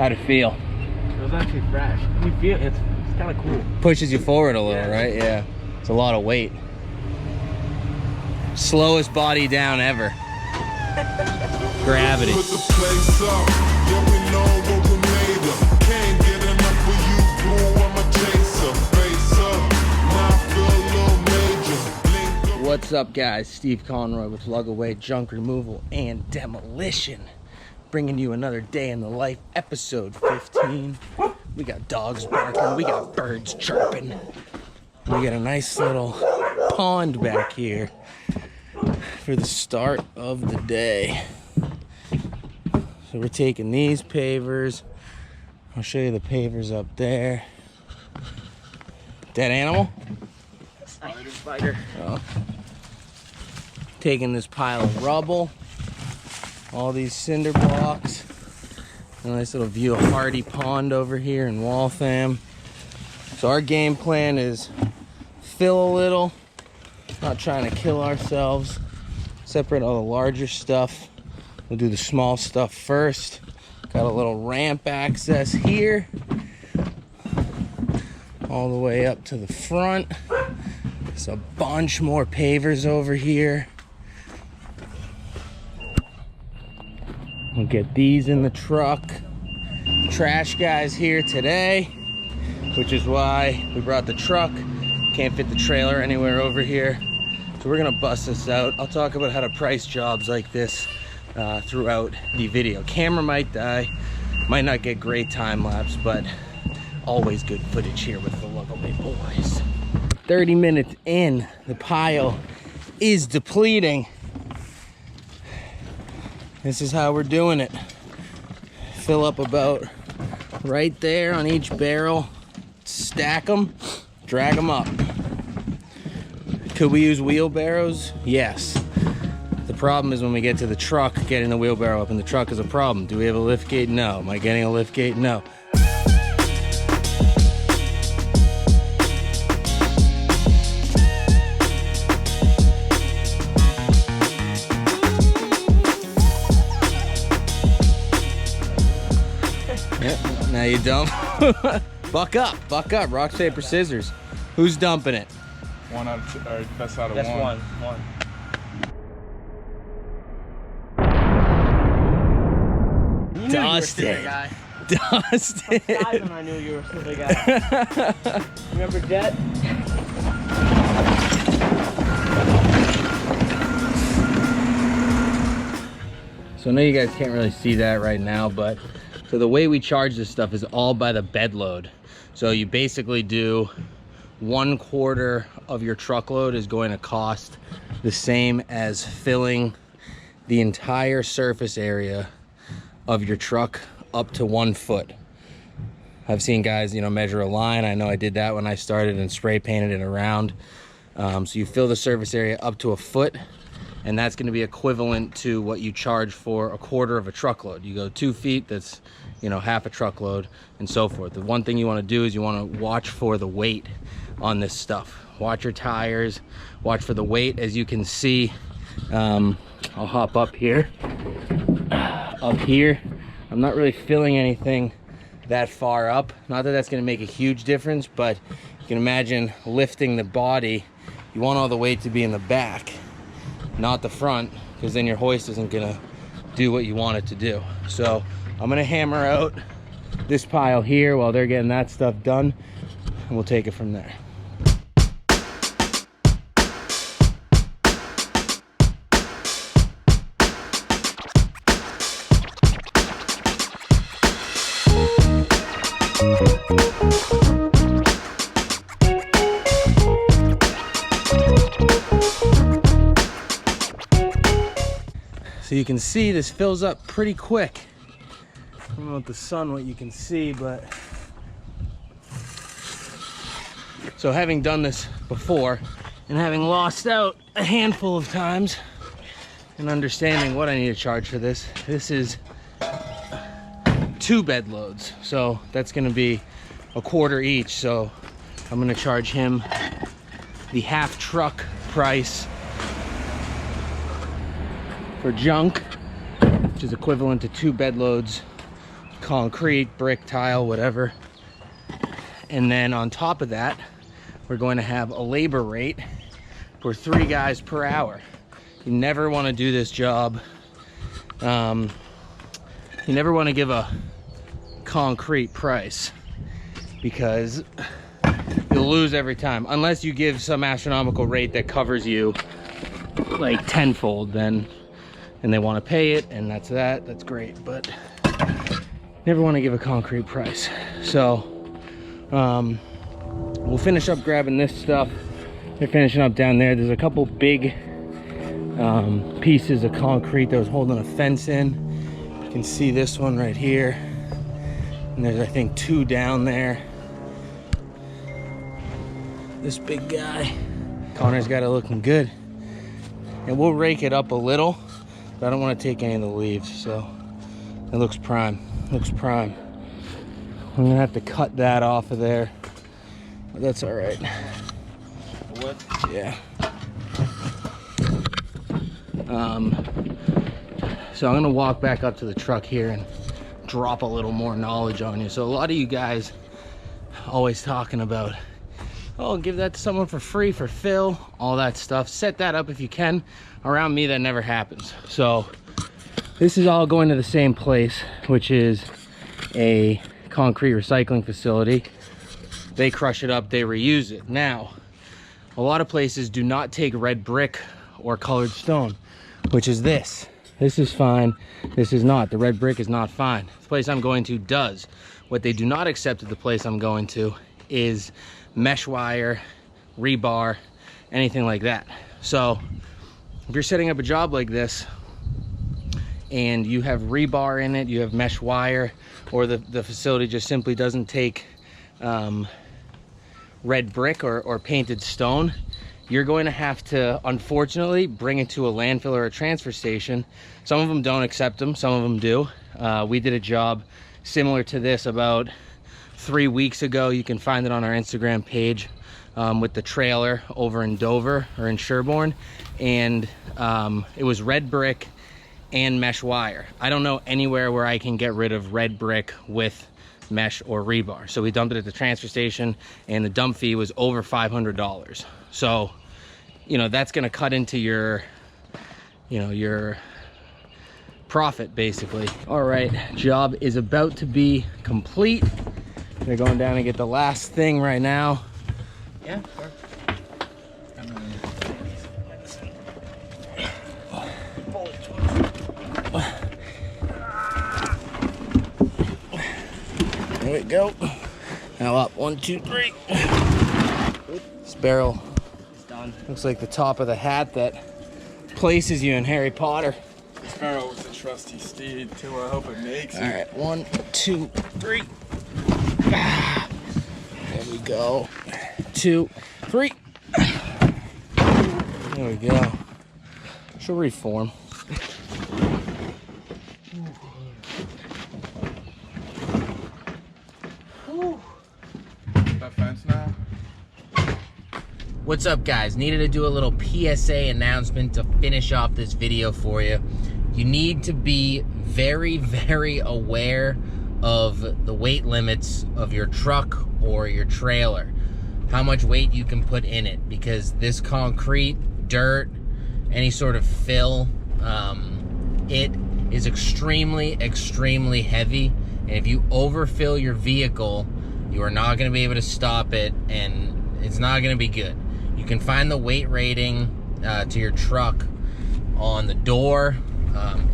How'd it feel? It was actually fresh. You feel it's kind of cool. Pushes you forward a little, right? Yeah. It's a lot of weight. Slowest body down ever. Gravity. Put the place up. Yeah, we know what we made of. Can't get enough of you, boo. I'm a chaser. Face up. Now I feel a little major. What's up, guys? Steve Conroy with Lug Away Junk Removal and Demolition. Bringing you another day in the life, episode 15. We got dogs barking, we got birds chirping. We got a nice little pond back here for the start of the day. So we're taking these pavers. I'll show you the pavers up there. Dead animal? Spider. Oh. Taking this pile of rubble. All these cinder blocks. A nice little view of Hardy Pond over here in Waltham. So our game plan is fill a little, not trying to kill ourselves. Separate all the larger stuff. We'll do the small stuff first. Got a little ramp access here. All the way up to the front. There's a bunch more pavers over here. We'll get these in the truck. Trash guy's here today, which is why we brought the truck. Can't fit the trailer anywhere over here. So we're gonna bust this out. I'll talk about how to price jobs like this throughout the video. Camera might die, might not get great time lapse, but always good footage here with the Lug Away boys. 30 minutes in, the pile is depleting. This is how we're doing it. Fill up about right there on each barrel, stack them, drag them up. Could we use wheelbarrows? Yes. The problem is when we get to the truck, getting the wheelbarrow up in the truck is a problem. Do we have a lift gate? No. Am I getting a lift gate? No. Now you dump. Buck up, rock, paper, scissors. Who's dumping it? One out of two, or best out of That's one. one. Dusted. Dusted. When I knew you were a silly guy. Remember Jet? So I know you guys can't really see that right now, but so the way we charge this stuff is all by the bed load. So you basically do 1/4 of your truckload is going to cost the same as filling the entire surface area of your truck up to 1 foot. I've seen guys, measure a line. I know I did that when I started and spray painted it around. So you fill the surface area up to 1 foot, and that's going to be equivalent to what you charge for 1/4 of a truckload. You go 2 feet, that's half a truckload, and so forth. The one thing you want to do is you want to watch for the weight on this stuff. Watch your tires, watch for the weight. As you can see, I'll hop up here. Up here, I'm not really filling anything that far up. Not that that's going to make a huge difference, but you can imagine lifting the body. You want all the weight to be in the back, not the front, because then your hoist isn't gonna do what you want it to do. So I'm gonna hammer out this pile here while they're getting that stuff done, and we'll take it from there. So you can see this fills up pretty quick. I don't know with the sun what you can see, but so having done this before and having lost out a handful of times and understanding what I need to charge for this, this is 2 bed loads. So that's gonna be 1/4 each. So I'm gonna charge him the half truck price for junk, which is equivalent to 2 bed loads concrete, brick, tile, whatever. And then on top of that, we're going to have a labor rate for 3 guys per hour. You never want to do this job. You never want to give a concrete price because you'll lose every time. Unless you give some astronomical rate that covers you like tenfold, then, and they want to pay it, and that's great. But never want to give a concrete price. So we'll finish up grabbing this stuff. They're finishing up down there. There's a couple big pieces of concrete that was holding a fence in. You can see this one right here, and there's, I think, 2 down there. This big guy, Connor's got it looking good, and we'll rake it up a little, but I don't want to take any of the leaves, so it looks prime. Looks prime. I'm gonna have to cut that off of there, but that's all right. What? Yeah. So I'm gonna walk back up to the truck here and drop a little more knowledge on you. So a lot of you guys always talking about, oh, give that to someone for free for fill, all that stuff. Set that up if you can. Around me, that never happens. So this is all going to the same place, which is a concrete recycling facility. They crush it up, they reuse it. Now, a lot of places do not take red brick or colored stone, which is this. This is fine, this is not. The red brick is not fine. The place I'm going to does. What they do not accept at the place I'm going to is mesh wire, rebar, anything like that. So if you're setting up a job like this and you have rebar in it, you have mesh wire, or the facility just simply doesn't take red brick or painted stone, you're going to have to, unfortunately, bring it to a landfill or a transfer station. Some of them don't accept them, some of them do. We did a job similar to this about 3 weeks ago. You can find it on our Instagram page, with the trailer over in Dover or in Sherborne, and it was red brick and mesh wire. I don't know anywhere where I can get rid of red brick with mesh or rebar. So we dumped it at the transfer station, and the dump fee was over $500. So, you know, that's gonna cut into your, you know, your profit basically. All right, job is about to be complete. They're going down and get the last thing right now. Yeah, sure. There we go. Now up, 1, 2, 3. This barrel It's done. looks like the top of the hat that places you in Harry Potter. This barrel was a trusty steed too. I hope it makes it. All right, 1, 2, 3. There we go. 2, 3. There we go. She'll reform. That fence now? What's up, guys? Needed to do a little PSA announcement to finish off this video for you. You need to be very, very aware of the weight limits of your truck or your trailer. How much weight you can put in it, because this concrete, dirt, any sort of fill, it is extremely, extremely heavy. And if you overfill your vehicle, you are not going to be able to stop it, and it's not going to be good. You can find the weight rating to your truck on the door.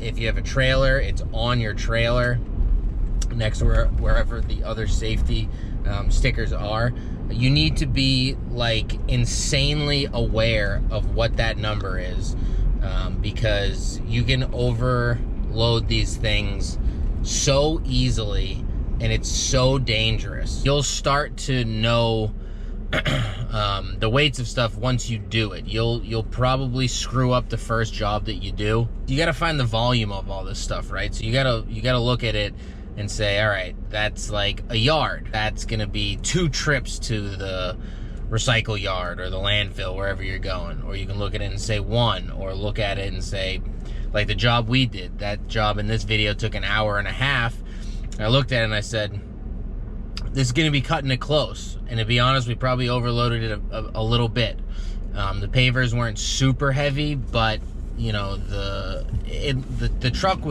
If you have a trailer, it's on your trailer next to wherever the other safety stickers are. You need to be like insanely aware of what that number is, because you can overload these things so easily, and it's so dangerous. You'll start to know the weights of stuff once you do it. You'll probably screw up the first job that you do. You got to find the volume of all this stuff, right? So you gotta look at it and say, all right, that's like a yard. That's gonna be 2 trips to the recycle yard or the landfill, wherever you're going. Or you can look at it and say 1, or look at it and say, like the job we did, that job in this video took an hour and a half. I looked at it and I said, this is going to be cutting it close. And to be honest, we probably overloaded it a little bit. The pavers weren't super heavy, but you know, the truck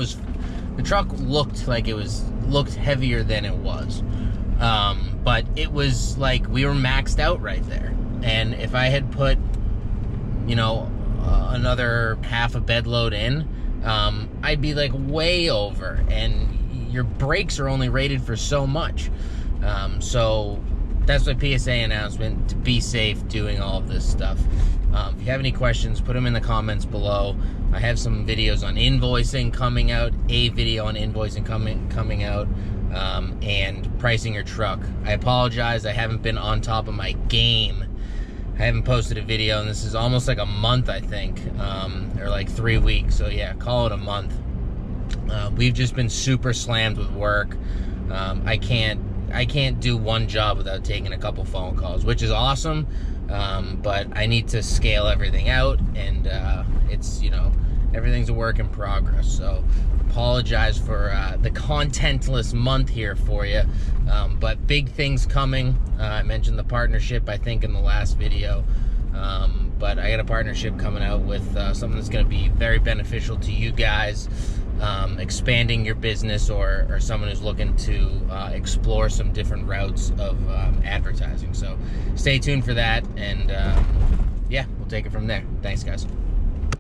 looked like looked heavier than it was. But it was like we were maxed out right there. And if I had put, you know, another half a bed load in, I'd be like way over, and your brakes are only rated for so much. So that's my PSA announcement, to be safe doing all of this stuff. If you have any questions, put them in the comments below. I have some videos on invoicing coming out, a video on invoicing coming out, and pricing your truck. I apologize, I haven't been on top of my game. I haven't posted a video, and this is almost like a month, I think, or like 3 weeks. So yeah, call it a month. We've just been super slammed with work. I can't do one job without taking a couple phone calls, which is awesome. But I need to scale everything out, and it's, you know, everything's a work in progress. So apologize for the contentless month here for you, but big things coming. I mentioned the partnership, I think, in the last video, but I got a partnership coming out with something that's going to be very beneficial to you guys, expanding your business, or someone who's looking to explore some different routes of advertising. So stay tuned for that, and yeah, we'll take it from there. Thanks, guys.